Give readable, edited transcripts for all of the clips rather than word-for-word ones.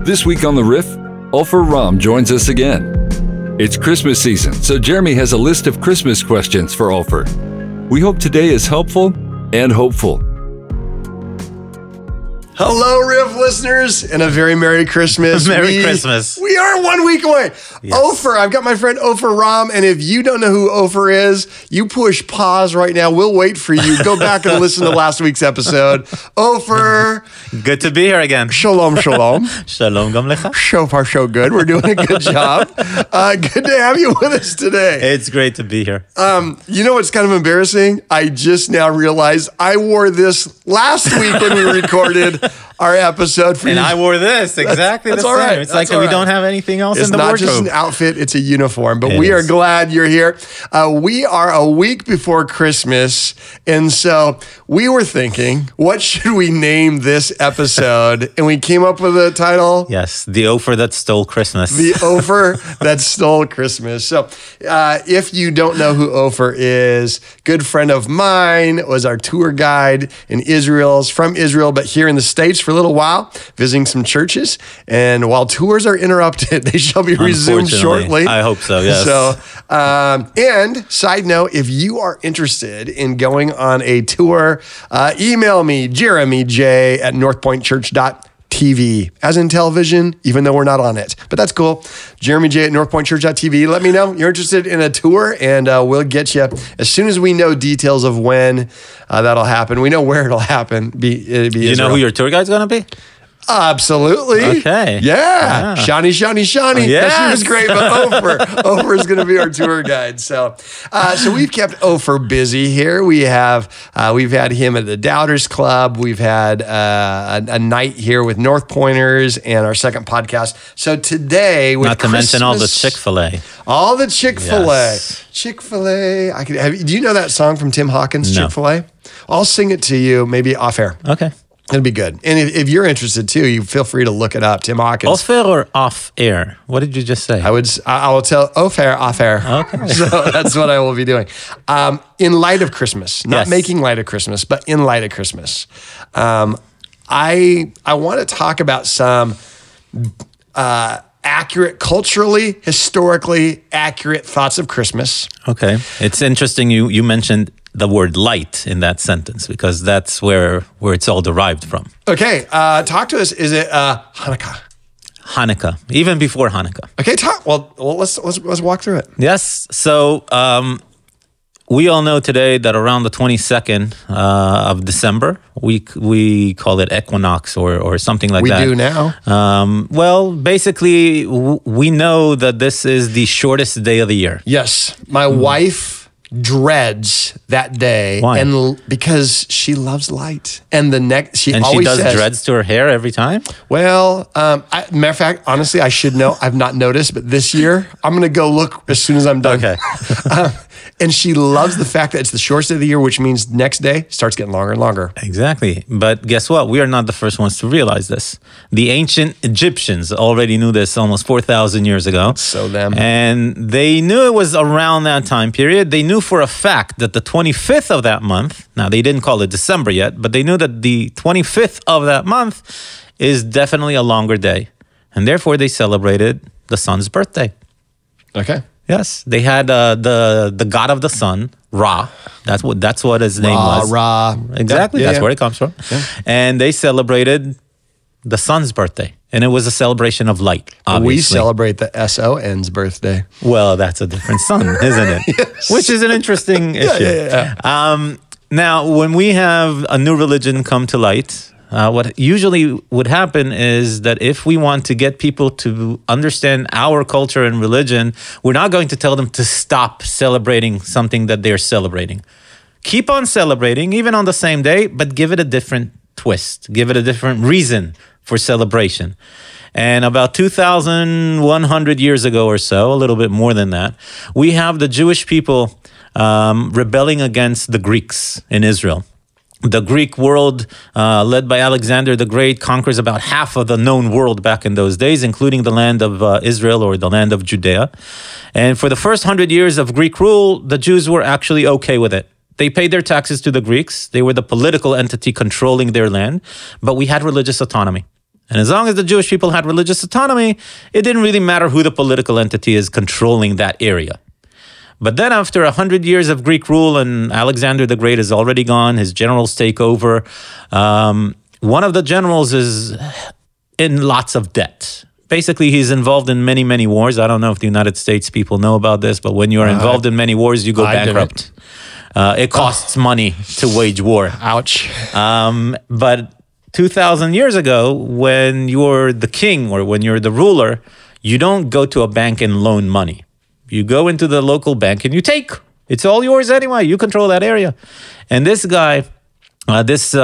This week on the Riff, Opher Rom joins us again. It's Christmas season, so Jeremy has a list of Christmas questions for Opher. We hope today is helpful and hopeful. Hello, Riff listeners, and a very Merry Christmas. Merry Christmas. We are 1 week away. Yes. Opher, I've got my friend Opher Rom, and if you don't know who Opher is, you push pause right now. We'll wait for you. Go back and listen to last week's episode. Opher. Good to be here again. Shalom, shalom. Shalom gam lecha. So far, so good. We're doing a good job. Good to have you with us today. It's great to be here. You know what's kind of embarrassing? I just now realized I wore this last week when we recorded our episode for and you. I wore this exactly that's the all same. right. It's That's like we don't have anything else it's in the not wardrobe. just an outfit, it's a uniform. But It we are is. glad you're here. We are a week before Christmas. And so we were thinking, what should we name this episode? And we came up with a title. Yes, the Opher that stole Christmas. The Opher that stole Christmas. So if you don't know who Opher is, good friend of mine, was our tour guide in Israel. Is from Israel, but here in the States for a little while, visiting some churches. And while tours are interrupted, they shall be resumed shortly. I hope so, yes. So, and side note, if you are interested in going on a tour, email me, jeremyj@northpointchurch.tv, as in television, even though we're not on it. But that's cool. jeremyj@northpointchurch.tv. Let me know you're interested in a tour, and we'll get you as soon as we know details of when that'll happen. We know where it'll happen. It'd be You know who your tour guide's going to be? Absolutely. Okay. Yeah. Shani. Yes. That was great. But Opher is going to be our tour guide. So we've kept Opher busy here. We've had him at the Doubters Club. We've had a night here with North Pointers and our second podcast. So today, with Not to mention all the Chick-fil-A. All the Chick-fil-A. Yes. Chick-fil-A. Do you know that song from Tim Hawkins, No. Chick-fil-A? I'll sing it to you maybe off air. Okay. It'll be good. And if you're interested too, you feel free to look it up. Tim Hawkins. Off air or off air? What did you just say? I will tell off air. Okay. So that's what I will be doing. In light of Christmas, not Yes. making light of Christmas, but in light of Christmas. I want to talk about some accurate, culturally, historically accurate thoughts of Christmas. Okay. It's interesting you mentioned the word light in that sentence because that's where it's all derived from. Okay, talk to us. Is it Hanukkah? Hanukkah, even before Hanukkah. Okay, talk. Well, let's walk through it. Yes. So we all know today that around the 22nd of December, we call it equinox or something like that. We do now. Well, basically, we know that this is the shortest day of the year. Yes, my wife dreads that day. Why? And because she loves light. And she And she always does says, dreads to her hair every time? well, matter of fact, honestly, I should know. I've not noticed, but this year, I'm going to go look as soon as I'm done. Okay. And she loves the fact that it's the shortest day of the year, which means next day starts getting longer and longer. Exactly. But guess what? We are not the first ones to realize this. The ancient Egyptians already knew this almost 4,000 years ago. So them. And they knew it was around that time period. They knew for a fact that the 25th of that month, now they didn't call it December yet, but they knew that the 25th of that month is definitely a longer day. And therefore they celebrated the sun's birthday. Okay. Yes, they had the god of the sun, Ra. That's what his name was. Ra. Exactly. Yeah, That's yeah. where it comes from. Yeah. And they celebrated the sun's birthday, and it was a celebration of light. Obviously, We celebrate the SON's birthday. Well, that's a different sun, isn't it? Yes. Which is an interesting issue. Yeah. Now, when we have a new religion come to light, what usually would happen is that if we want to get people to understand our culture and religion, we're not going to tell them to stop celebrating something that they're celebrating. Keep on celebrating, even on the same day, but give it a different twist. Give it a different reason for celebration. And about 2,100 years ago or so, a little bit more than that, we have the Jewish people rebelling against the Greeks in Israel. The Greek world, led by Alexander the Great, conquers about half of the known world back in those days, including the land of Israel or the land of Judea. And for the first 100 years of Greek rule, the Jews were actually okay with it. They paid their taxes to the Greeks. They were the political entity controlling their land, but we had religious autonomy. And as long as the Jewish people had religious autonomy, it didn't really matter who the political entity is controlling that area. But then after 100 years of Greek rule and Alexander the Great is already gone, his generals take over. One of the generals is in lots of debt. Basically, he's involved in many, many wars. I don't know if the United States people know about this, but when you're involved in many wars, you go bankrupt. It costs money to wage war. Ouch. But 2,000 years ago, when you're the king or when you're the ruler, you don't go to a bank and loan money. You go into the local bank and you take. It's all yours anyway. You control that area. And this guy, this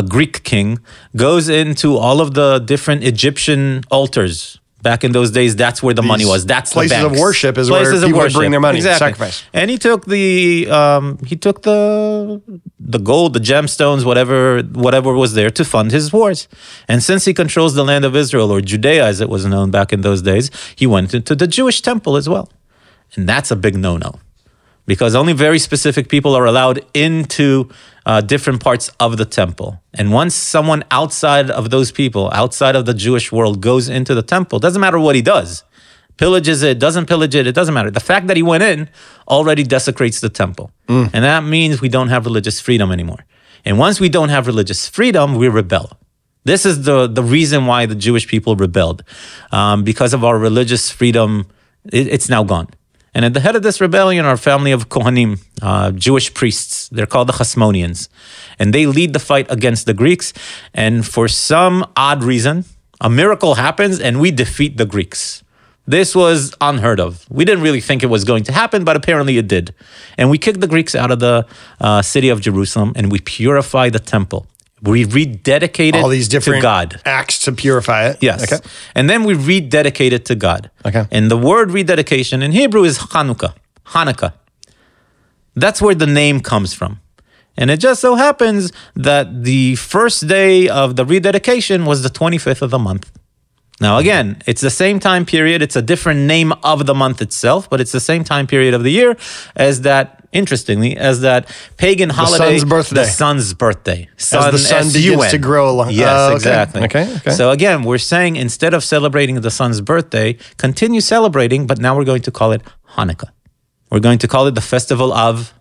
Greek king, goes into all of the different Egyptian altars. Back in those days, that's where the money was. That's places the banks. of worship is where people would bring their money, sacrifice. And he took the gold, the gemstones, whatever was there to fund his wars. And since he controls the land of Israel, or Judea as it was known back in those days, he went into the Jewish temple as well. And that's a big no-no, because only very specific people are allowed into different parts of the temple. And once someone outside of those people, outside of the Jewish world, goes into the temple, doesn't matter what he does, pillages it, doesn't pillage it, it doesn't matter. The fact that he went in already desecrates the temple. And that means we don't have religious freedom anymore. And once we don't have religious freedom, we rebel. This is the reason why the Jewish people rebelled. Because of our religious freedom, it's now gone. And at the head of this rebellion are a family of Kohanim, Jewish priests. They're called the Hasmoneans. And they lead the fight against the Greeks. And for some odd reason, a miracle happens and we defeat the Greeks. This was unheard of. We didn't really think it was going to happen, but apparently it did. And we kicked the Greeks out of the city of Jerusalem and we purify the temple. We rededicate it all these different to God. Acts to purify it. Yes. Okay. And then we rededicate it to God. Okay. And the word rededication in Hebrew is Hanukkah. That's where the name comes from. And it just so happens that the first day of the rededication was the 25th of the month. Now, again, it's the same time period. It's a different name of the month itself, but it's the same time period of the year as that, interestingly, as that pagan holiday. The sun's birthday. The sun's birthday. As the sun begins to grow along. Yes, exactly. Okay. So again, we're saying instead of celebrating the sun's birthday, continue celebrating, but now we're going to call it Hanukkah. We're going to call it the festival of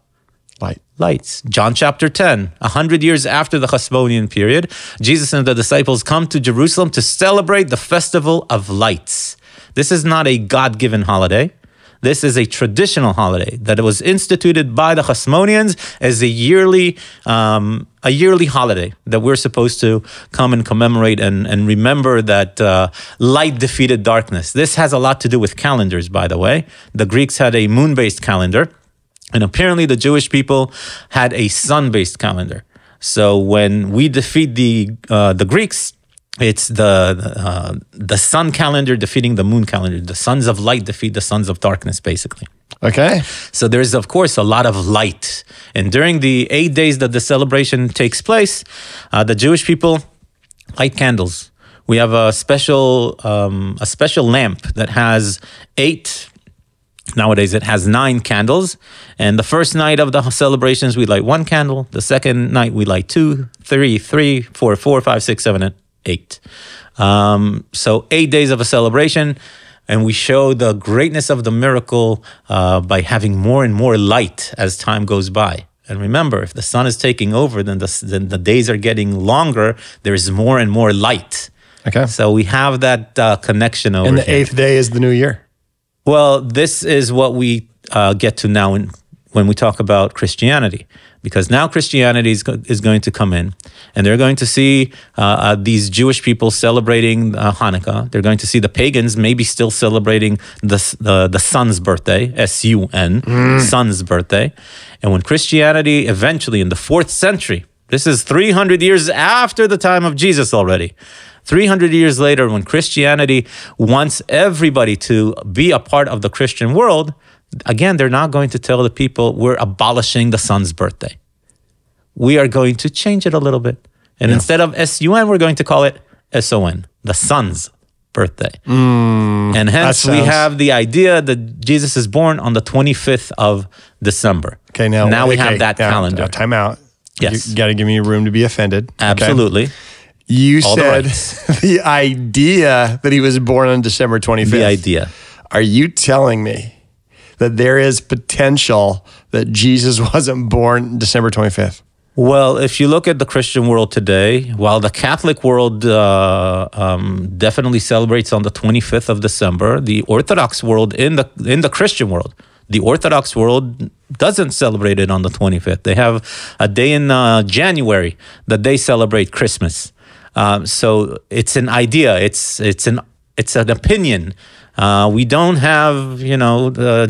lights. John chapter 10, 100 years after the Hasmonean period, Jesus and the disciples come to Jerusalem to celebrate the festival of lights. This is not a God-given holiday. This is a traditional holiday that was instituted by the Hasmoneans as a yearly holiday that we're supposed to come and commemorate and remember that light defeated darkness. This has a lot to do with calendars, by the way. The Greeks had a moon-based calendar. And apparently the Jewish people had a sun-based calendar. So when we defeat the Greeks, it's the sun calendar defeating the moon calendar. The sons of light defeat the sons of darkness, basically. Okay. So there's, of course, a lot of light. And during the 8 days that the celebration takes place, the Jewish people light candles. We have a special lamp that has 8. Nowadays, it has 9 candles. And the first night of the celebrations, we light 1 candle. The second night, we light 2, 3, 4, 5, 6, 7, and 8. So 8 days of a celebration. And we show the greatness of the miracle by having more and more light as time goes by. And remember, if the sun is taking over, then the days are getting longer. There's more and more light. Okay. So we have that connection over And the here. 8th day is the new year. Well, this is what we get to now when we talk about Christianity, because now Christianity is going to come in, and they're going to see these Jewish people celebrating Hanukkah. They're going to see the pagans maybe still celebrating the sun's birthday, S-U-N, sun's birthday. And when Christianity eventually in the 4th century, this is 300 years after the time of Jesus already, 300 years later, when Christianity wants everybody to be a part of the Christian world, again, they're not going to tell the people we're abolishing the sun's birthday. We are going to change it a little bit. And instead of S-U-N, we're going to call it S-O-N, the sun's birthday. And hence we have the idea that Jesus is born on the 25th of December. Okay, now we have that calendar. Time out. Yes. You got to give me room to be offended. Absolutely. Okay? You all the said rights. the idea that he was born on December 25th. The idea. Are you telling me that there is potential that Jesus wasn't born December 25th? Well, if you look at the Christian world today, while the Catholic world definitely celebrates on the 25th of December, the Orthodox world in the Christian world, the Orthodox world doesn't celebrate it on the 25th. They have a day in January that they celebrate Christmas. So it's an idea. It's an opinion. We don't have,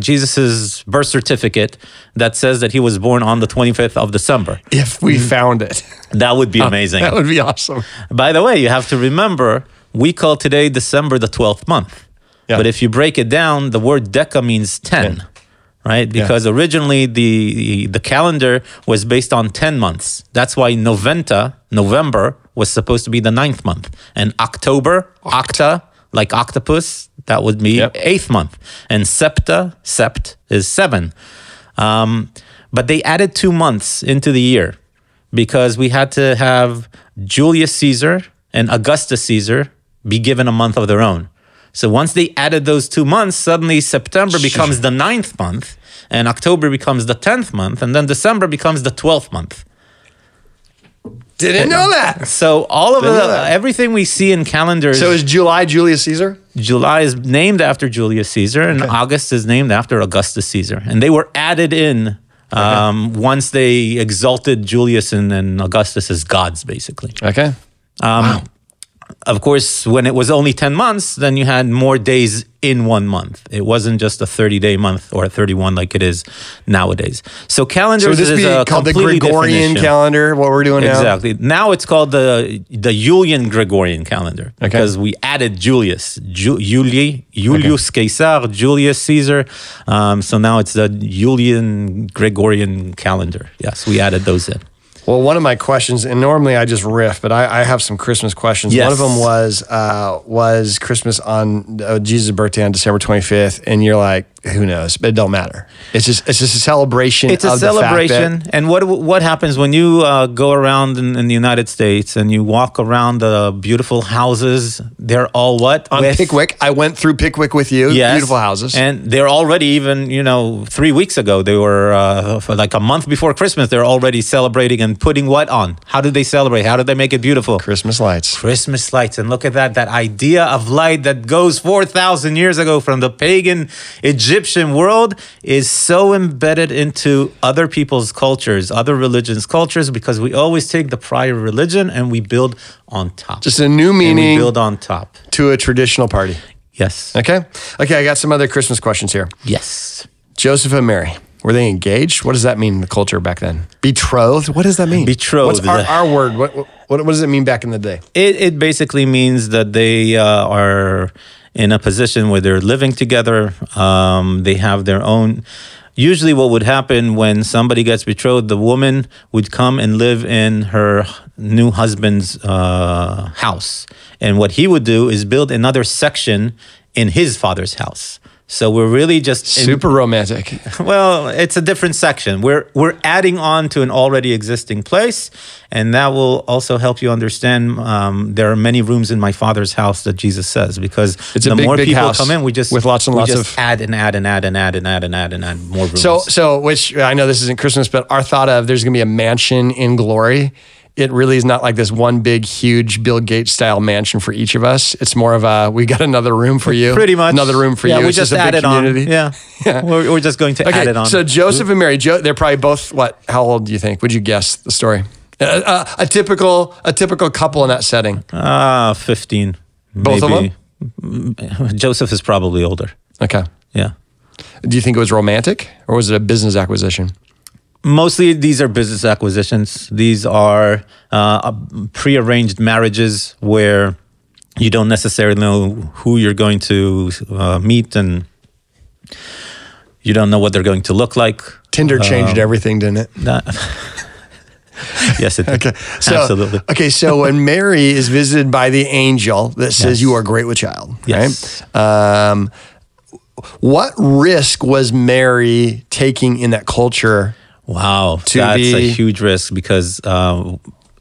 Jesus's birth certificate that says that he was born on the 25th of December. If we found it. That would be amazing. That would be awesome. By the way, you have to remember, we call today December the 12th month. Yeah. But if you break it down, the word deca means 10, right? Because originally the calendar was based on 10 months. That's why November, was supposed to be the 9th month. And October, octa, like octopus, that would be 8th month. And sept is 7. But they added 2 months into the year because we had to have Julius Caesar and Augustus Caesar be given a month of their own. So once they added those 2 months, suddenly September becomes the 9th month and October becomes the 10th month and then December becomes the 12th month. Didn't know that. So all of everything we see in calendars. So is July Julius Caesar? July is named after Julius Caesar, and August is named after Augustus Caesar. And they were added in once they exalted Julius and Augustus as gods, basically. Okay. Wow. Of course, when it was only 10 months, then you had more days in 1 month. It wasn't just a 30-day month or a 31 like it is nowadays. So calendars is a called the completely Gregorian calendar, what we're doing now? Exactly. Now it's called the Julian Gregorian calendar because we added Julius. Julius Caesar, Julius Caesar. So now it's the Julian Gregorian calendar. Yes, we added those in. Well, one of my questions, and normally I just riff, but I have some Christmas questions. Yes. One of them was Christmas on Jesus' birthday on December 25th, and you're like, who knows? But it don't matter. It's just a celebration. It's a celebration. And what happens when you go around in the United States and you walk around the beautiful houses? They're all what? On Pickwick. I went through Pickwick with you. Yes. Beautiful houses. And they're already even, 3 weeks ago, they were for like a month before Christmas, they're already celebrating and putting what on? How do they celebrate? How do they make it beautiful? Christmas lights. Christmas lights. And look at that idea of light that goes 4,000 years ago from the pagan Egyptian world is so embedded into other people's cultures, other religions' cultures, because we always take the prior religion and we build on top. Just a new meaning. And we build on top. To a traditional party. Yes. Okay, I got some other Christmas questions here. Yes. Joseph and Mary, were they engaged? What does that mean in the culture back then? Betrothed? What does that mean? Betrothed. What's our word? What does it mean back in the day? It basically means that they are in a position where they're living together. They have their own. Usually what would happen when somebody gets betrothed, the woman would come and live in her new husband's house. And what he would do is build another section in his father's house. So we're really just super romantic. Well, it's a different section. We're adding on to an already existing place, and that will also help you understand. There are many rooms in my Father's house that Jesus says, because it's the more people house come in, we just with lots and lots of add more rooms. So which I know this isn't Christmas, but our thought of there's going to be a mansion in glory. It really is not like this one big, huge Bill Gates style mansion for each of us. It's more of a, we got another room for you. Pretty much. Another room for you. We it's just a big added community. on. Yeah. We're just going to add it on. So Joseph and Mary, they're probably both, how old do you think? Would you guess the story? A typical couple in that setting. 15. Both maybe. of them? Joseph is probably older. Okay. Yeah. Do you think it was romantic or was it a business acquisition? Mostly these are business acquisitions. These are prearranged marriages where you don't necessarily know who you're going to meet, and you don't know what they're going to look like. Tinder changed everything, didn't it? Yes, it did. Okay. So, absolutely. Okay, so when Mary is visited by the angel that says, you are great with child, yes. Right? What risk was Mary taking in that culture? Wow, that's a huge risk, because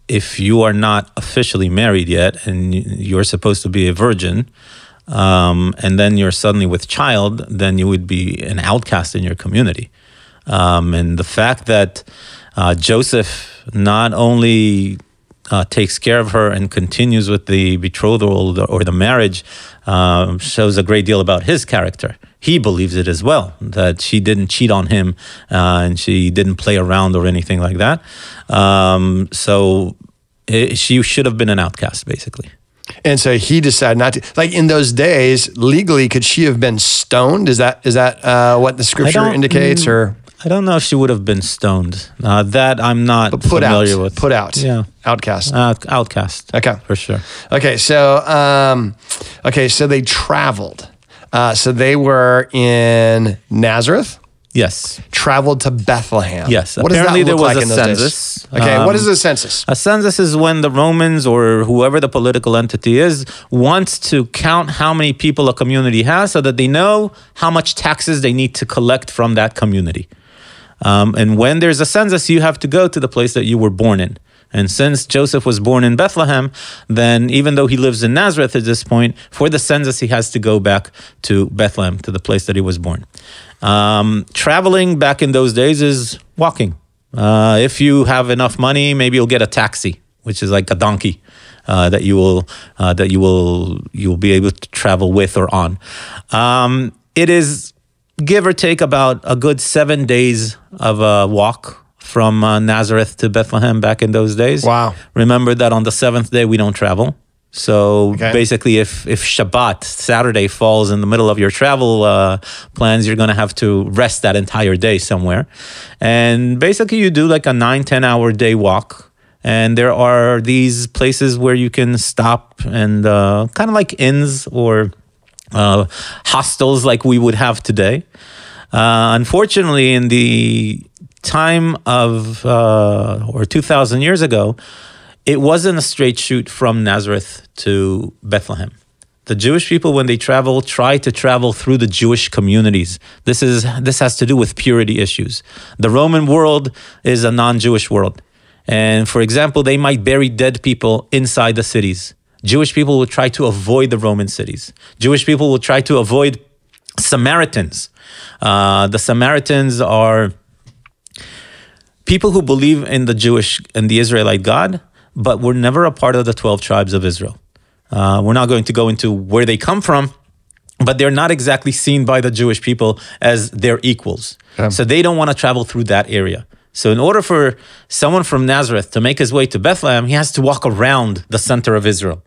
if you are not officially married yet and you're supposed to be a virgin, and then you're suddenly with child, then you would be an outcast in your community. And the fact that Joseph not only takes care of her and continues with the betrothal or the marriage shows a great deal about his character. He believes it as well, that she didn't cheat on him and she didn't play around or anything like that. She should have been an outcast, basically. And so he decided not to. Like in those days, legally, could she have been stoned? Is that what the scripture indicates? Or I don't know if she would have been stoned. That I'm not familiar with. Put out. Yeah. Outcast. Outcast. Okay. For sure. Okay. So, so they traveled. So they were in Nazareth. Yes. Traveled to Bethlehem. Yes. What Apparently does that look like in those census. days? Okay. What is a census? A census is when the Romans or whoever the political entity is wants to count how many people a community has so that they know how much taxes they need to collect from that community. And when there's a census, you have to go to the place that you were born in. And since Joseph was born in Bethlehem, then even though he lives in Nazareth at this point, for the census, he has to go back to Bethlehem, to the place that he was born. Traveling back in those days is walking. If you have enough money, maybe you'll get a taxi, which is like a donkey that you'll be able to travel with or on. It is give or take about a good 7 days of a walk from Nazareth to Bethlehem back in those days. Wow. Remember that on the seventh day, we don't travel. So basically, if Shabbat, Saturday, falls in the middle of your travel plans, you're going to have to rest that entire day somewhere. And basically, you do like a 9-10 hour day walk. And there are these places where you can stop and kind of like inns or hostels like we would have today. Unfortunately, in the time of, or 2,000 years ago, it wasn't a straight shoot from Nazareth to Bethlehem. The Jewish people, when they travel, try to travel through the Jewish communities. This has to do with purity issues. The Roman world is a non-Jewish world. And for example, they might bury dead people inside the cities. Jewish people will try to avoid the Roman cities. Jewish people will try to avoid Samaritans. The Samaritans are people who believe in the Jewish and the Israelite God, but were never a part of the 12 tribes of Israel. We're not going to go into where they come from, but they're not exactly seen by the Jewish people as their equals. So they don't want to travel through that area. So in order for someone from Nazareth to make his way to Bethlehem, he has to walk around the center of Israel.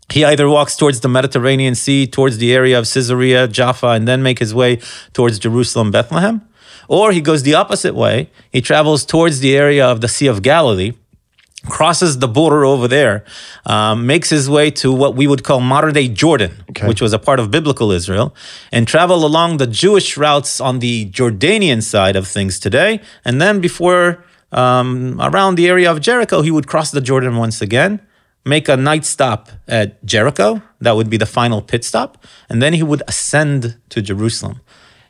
He either walks towards the Mediterranean Sea, towards the area of Caesarea, Jaffa, and then make his way towards Jerusalem, Bethlehem. Or he goes the opposite way. He travels towards the area of the Sea of Galilee, crosses the border over there, makes his way to what we would call modern-day Jordan, which was a part of biblical Israel, and travel along the Jewish routes on the Jordanian side of things today. And then before, around the area of Jericho, he would cross the Jordan once again, make a night stop at Jericho. That would be the final pit stop. And then he would ascend to Jerusalem.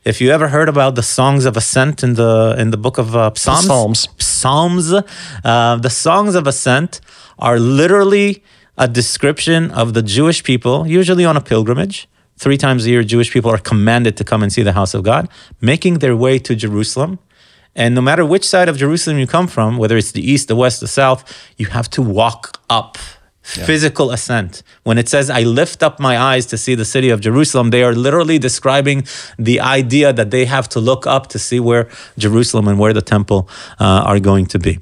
If you ever heard about the songs of ascent in the book of Psalms, the songs of ascent are literally a description of the Jewish people, usually on a pilgrimage. 3 times a year, Jewish people are commanded to come and see the house of God, making their way to Jerusalem. And no matter which side of Jerusalem you come from, whether it's the east, the west, the south, you have to walk up. Physical ascent. When it says, I lift up my eyes to see the city of Jerusalem, they are literally describing the idea that they have to look up to see where Jerusalem and where the temple are going to be.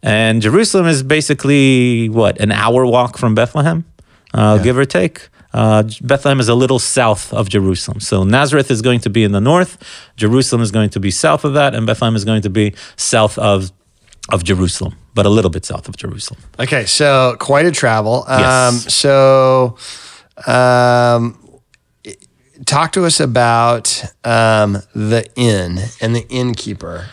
And Jerusalem is basically, an hour walk from Bethlehem, give or take. Bethlehem is a little south of Jerusalem. So Nazareth is going to be in the north, Jerusalem is going to be south of that, and Bethlehem is going to be south of Jerusalem, but a little bit south of Jerusalem. Okay, so quite a travel. Yes. Talk to us about the inn and the innkeeper.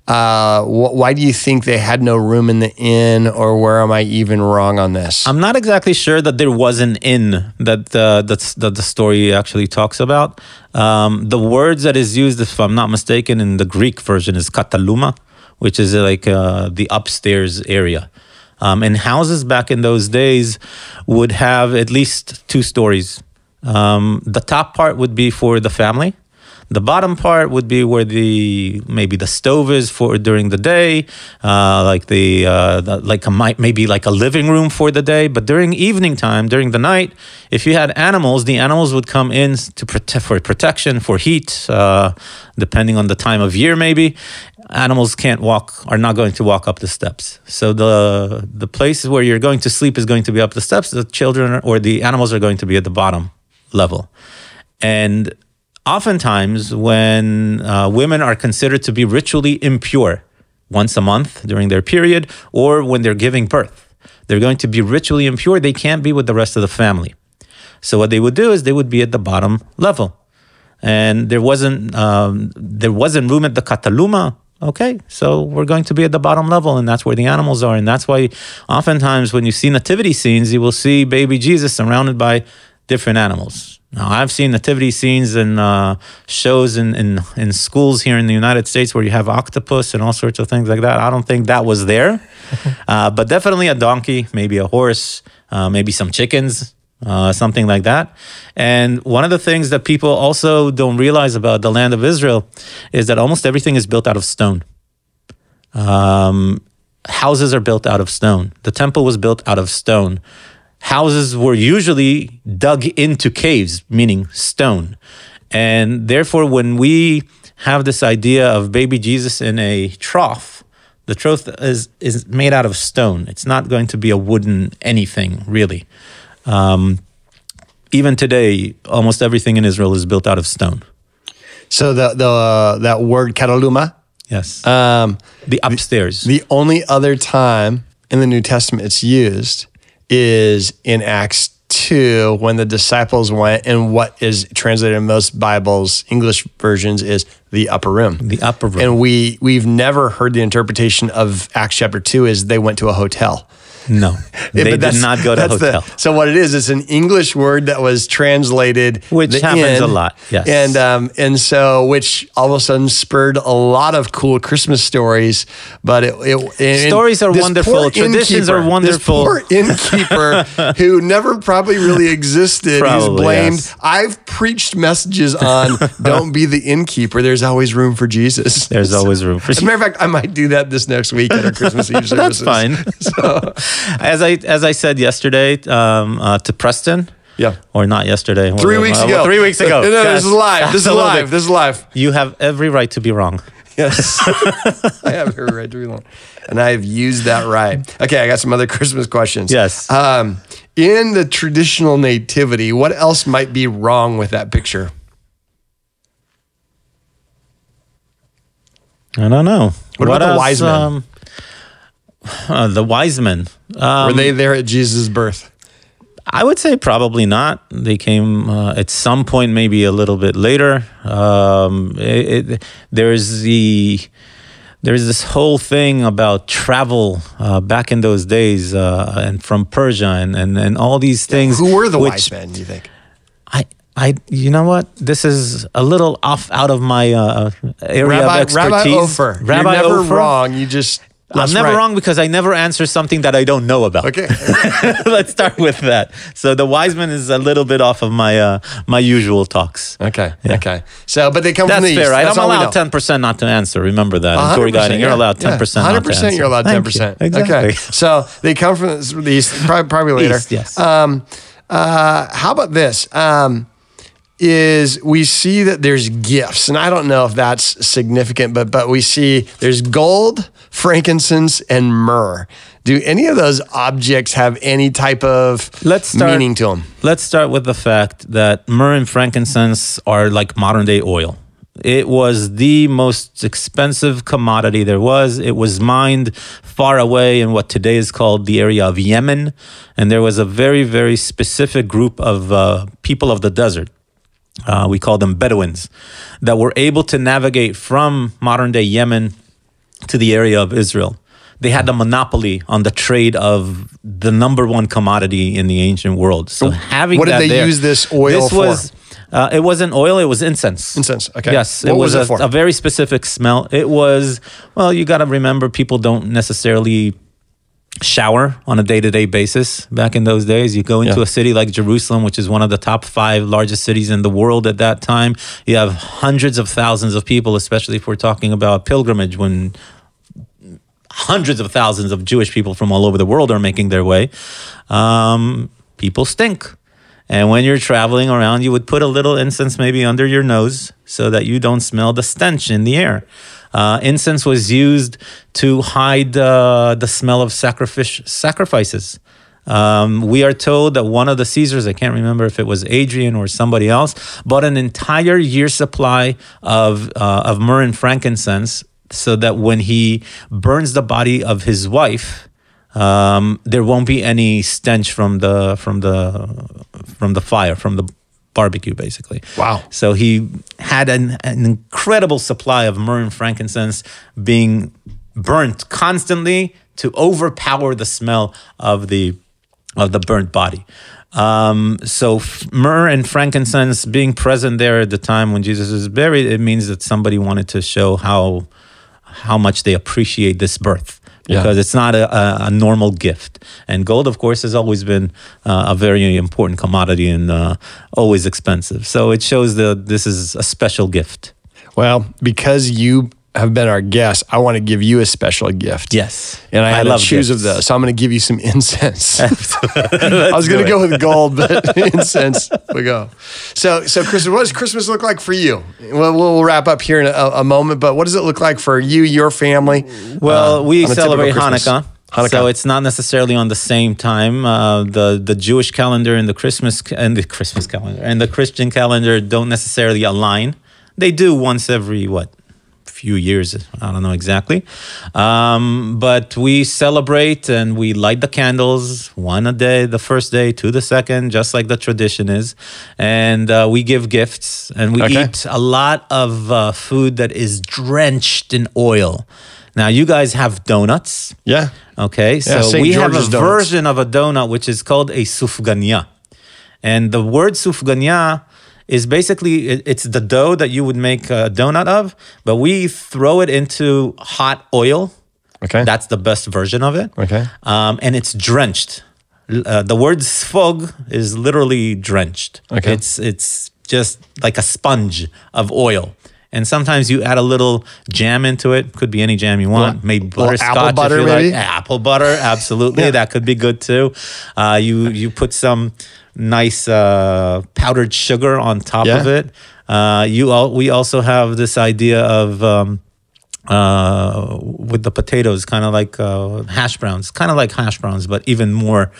Why do you think they had no room in the inn, or where am I even wrong on this? I'm not exactly sure that there was an inn that the story actually talks about. The words that is used, if I'm not mistaken, in the Greek version is kataluma, which is like the upstairs area. And houses back in those days would have at least 2 stories. The top part would be for the family. The bottom part would be where maybe the stove is for during the day, maybe like a living room for the day. But during evening time, during the night, if you had animals, the animals would come in for protection, for heat, depending on the time of year. Maybe animals are not going to walk up the steps. So the place where you're going to sleep is going to be up the steps. The children or the animals are going to be at the bottom level, and oftentimes, when women are considered to be ritually impure once a month during their period, or when they're giving birth, they're going to be ritually impure. They can't be with the rest of the family. So what they would do is they would be at the bottom level, and there wasn't room at the kataluma. Okay, so we're going to be at the bottom level, and that's where the animals are, and that's why oftentimes when you see nativity scenes, you will see baby Jesus surrounded by different animals. Now, I've seen nativity scenes and shows in schools here in the United States where you have octopus and all sorts of things like that. I don't think that was there, but definitely a donkey, maybe a horse, maybe some chickens, something like that. And one of the things that people also don't realize about the land of Israel is that almost everything is built out of stone. Houses are built out of stone. The temple was built out of stone. Houses were usually dug into caves, meaning stone. And therefore, when we have this idea of baby Jesus in a trough, the trough is made out of stone. It's not going to be a wooden anything, really. Even today, almost everything in Israel is built out of stone. So that word kataluma? Yes. The upstairs. The only other time in the New Testament it's used is in Acts 2 when the disciples went, and what is translated in most Bibles, English versions, is the upper room. The upper room. And we've never heard the interpretation of Acts chapter 2 is they went to a hotel. No, they did not go to a hotel. So what it is, it's an English word that was translated, which happens a lot. Yes, and so which all of a sudden spurred a lot of cool Christmas stories. But stories are wonderful. Traditions are wonderful. This poor innkeeper who never probably really existed. He's blamed. Yes. I've preached messages on don't be the innkeeper. There's always room for Jesus. There's always room for Jesus. As a matter of fact, I might do that this next week at our Christmas Eve services. That's fine. So. As I said yesterday to Preston, or not yesterday, 3 weeks ago. 3 weeks ago. No, this is live. This is live. You have every right to be wrong. Yes, I have every right to be wrong, and I've used that right. Okay, I got some other Christmas questions. Yes. In the traditional nativity, what else might be wrong with that picture? I don't know. What about the wise men? The wise men. Were they there at Jesus' birth? I would say probably not. They came at some point, maybe a little bit later. There's this whole thing about travel back in those days and from Persia and all these things. Who were the wise men, do you think? You know what? This is a little out of my area of expertise. Rabbi Opher. You're never wrong. You just... I'm never wrong because I never answer something that I don't know about. Okay. Let's start with that. So the wise man is a little bit off of my my usual talks. Okay. Yeah. Okay. So, but they come from the East. That's fair, right? That's I'm allowed 10% not to answer. Remember that. In tour guiding, you're allowed 10% not to answer. 100% you're allowed 10%. Exactly. Okay. So they come from the East, probably later. East, yes. How about this? Is we see that there's gifts, and I don't know if that's significant, but we see there's gold, frankincense, and myrrh. Do any of those objects have any type of meaning to them? Let's start with the fact that myrrh and frankincense are like modern day oil. It was the most expensive commodity there was. It was mined far away in what today is called the area of Yemen, and there was a very, very specific group of people of the desert. We call them Bedouins, that were able to navigate from modern-day Yemen to the area of Israel. They had the monopoly on the trade of the number one commodity in the ancient world. So having what did they use this oil for? It wasn't oil, it was incense. Incense, okay. Yes, it was a very specific smell. It was, well, you got to remember, people don't necessarily shower on a day-to-day basis back in those days. You go into a city like Jerusalem, which is one of the top 5 largest cities in the world at that time. You have hundreds of thousands of people, especially if we're talking about pilgrimage, when hundreds of thousands of Jewish people from all over the world are making their way. People stink. And when you're traveling around, you would put a little incense maybe under your nose so that you don't smell the stench in the air. Incense was used to hide the smell of sacrifices. We are told that one of the Caesars, I can't remember if it was Adrian or somebody else, bought an entire year's supply of myrrh and frankincense so that when he burns the body of his wife, there won't be any stench from the fire, from the barbecue, basically. Wow. So he had an incredible supply of myrrh and frankincense being burnt constantly to overpower the smell of the burnt body. So myrrh and frankincense being present there at the time when Jesus is buried, it means that somebody wanted to show how much they appreciate this birth. Because it's not a normal gift. And gold, of course, has always been a very important commodity and always expensive. So it shows that this is a special gift. Well, because you have been our guest, I want to give you a special gift. Yes. And I had to choose gifts. of those. So I'm going to give you some incense. I was going to go with gold, but incense we go. So Chris, what does Christmas look like for you? We'll wrap up here in a moment, but what does it look like for you, your family? Well, we celebrate Hanukkah. So it's not necessarily on the same time. The Jewish calendar and the Christmas calendar and the Christian calendar don't necessarily align. They do once every few years, I don't know exactly, but we celebrate and we light the candles, one a day, the first day, two the second, just like the tradition is, and we give gifts and we eat a lot of food that is drenched in oil. Now you guys have donuts, okay, so we have a version of a donut which is called a sufgania, and the word sufgania is basically, it's the dough that you would make a donut of, but we throw it into hot oil. Okay. That's the best version of it. Okay. And it's drenched. The word sfog is literally drenched. Okay. It's just like a sponge of oil. And sometimes you add a little jam into it. Could be any jam you want. Maybe butterscotch. Apple butter, if you maybe? like. Apple butter, absolutely. That could be good too. You put some nice powdered sugar on top of it. We also have this idea of with the potatoes, kind of like hash browns, but even more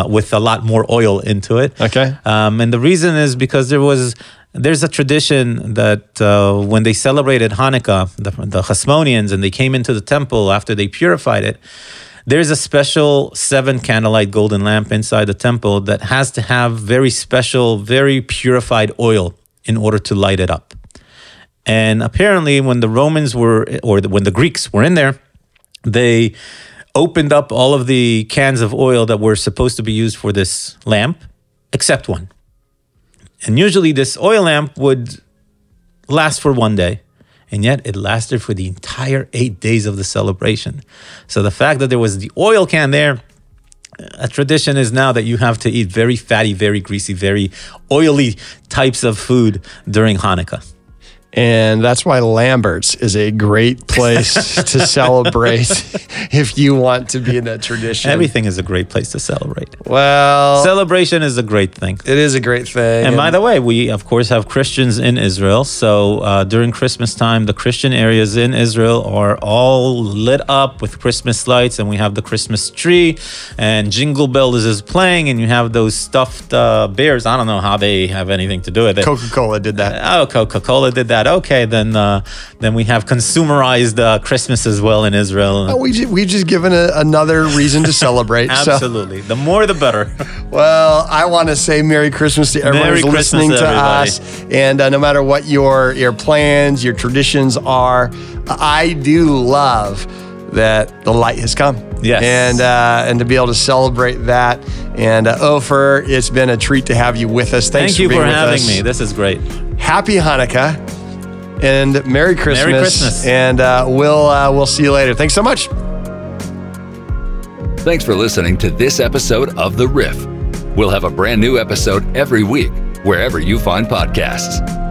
with a lot more oil into it. Okay. And the reason is because there's a tradition that when they celebrated Hanukkah, the Hasmoneans, and they came into the temple after they purified it, there's a special 7 candlelight golden lamp inside the temple that has to have very special, very purified oil in order to light it up. And apparently when the Romans when the Greeks were in there, they opened up all of the cans of oil that were supposed to be used for this lamp, except one. And usually this oil lamp would last for one day. And yet it lasted for the entire 8 days of the celebration. So the fact that there was the oil can there, a tradition is now that you have to eat very fatty, very greasy, very oily types of food during Hanukkah. And that's why Lambert's is a great place to celebrate if you want to be in that tradition. Everything is a great place to celebrate. Well, celebration is a great thing. It is a great thing. And by the way, we, of course, have Christians in Israel. So during Christmas time, the Christian areas in Israel are all lit up with Christmas lights. And we have the Christmas tree. And Jingle Bells is playing. And you have those stuffed bears. I don't know how they have anything to do with it. Coca-Cola did that. Coca-Cola did that. Okay, then we have consumerized Christmas as well in Israel. Oh, we've just given another reason to celebrate. Absolutely. So. The more, the better. Well, I want to say Merry Christmas to everyone who's listening to us. And no matter what your plans, your traditions are, I do love that the light has come. Yes. And to be able to celebrate that. And Opher, it's been a treat to have you with us. Thanks Thank you for having us. me. This is great. Happy Hanukkah and Merry Christmas. Merry Christmas. And we'll see you later. Thanks so much. Thanks for listening to this episode of The Riff. We'll have a brand new episode every week, wherever you find podcasts.